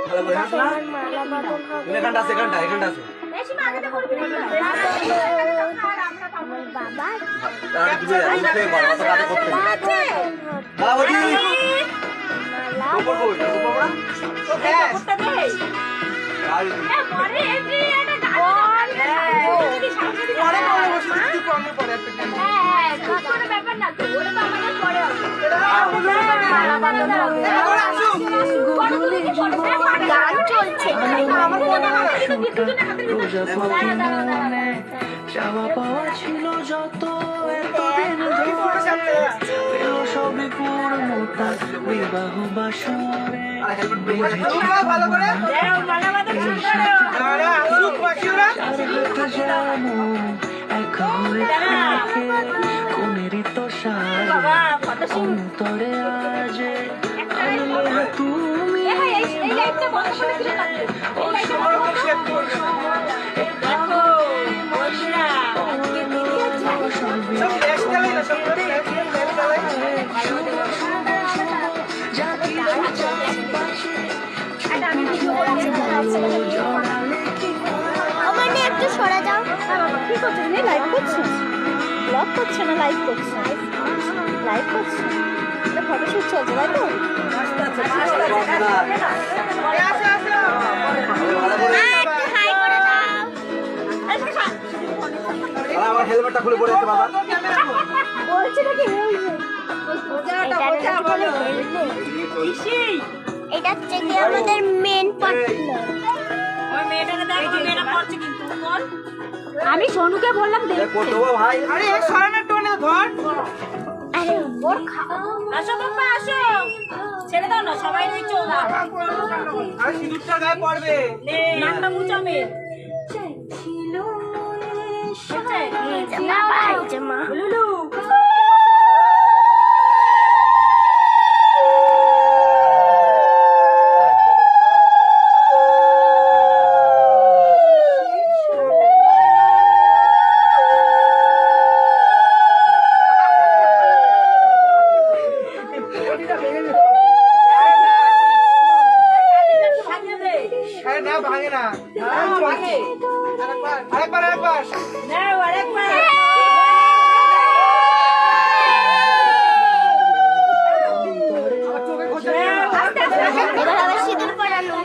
ভালো করে হাস না। এখানটা আছে, এখানটা আছে। বেশি মাগিতে করবি না। আমার বাবা তার দিকে উঠে বল, অত কাজ করতে নেই। বাবাজি উপর কই, উপর পড়া। ওকে উপরটা দে। আর পরে এমনি একটা গান যদি সামনে দিবি পরে বসে একটু কমে পড়ে একটা গান। হ্যাঁ কোনো ব্যাপার না তো, ওটা তো আমাদের পরে হবে। মালা বাঁধন হবে। গান চলছে আমাদের জন্য হাতে দিতে দুজনে হাতে দিতে চাওয়া পাওয়া ছিল যত এতদিন ধরে পেল সবই পূর্ণতা বিবাহ বাসরে ভালো করে মালা বাঁধন শুরু করো। আসুক বাকিরা। এক হয়ে থাকে কোনেরই তো সাজ অন্তরে আজ আনলে তুমি এই লাইটটা বন্ধ করে দিলে কাটবে। এই লাইটটা বন্ধ করে দেখো মশরা আজকে দিদি আছে সব লেস চালাই না, সব লেস চালাই। আমি ভিডিও করছি আমার নিয়ে একটু সরে যাও। কি করছিস? নে লাইভ করছিস? ব্লগ করছে না লাইভ করছিস? লাইভ করছিস? এটা ফটোশুট চলছে তাই তো? আমার হেলমেটটা খুলে পড়ে আছে বাবা। বলছে নাকি এটা হচ্ছে কি আমাদের মেন পার্টনার। ওই মেয়েটাকে দেখো, মেয়েটা পড়ছে কিন্তু কোন? আমি সোনুকে বললাম এ পড়তো ভাই। আরে এক সরানোর টোনে ধর। আরে ওর আসো বাবা আসো, ছেড়ে দাও না, সবাই নিচে দাও। আরে সিঁদুরটা গায়ে পড়বে। নাকটা মুছাবে বাবা জামা লুলু আরে না ভাঙে না। ভাঙে। আরেকবার আরেকবার। নাও আরেকবার। এবার আবার সিঁদুর পরানো।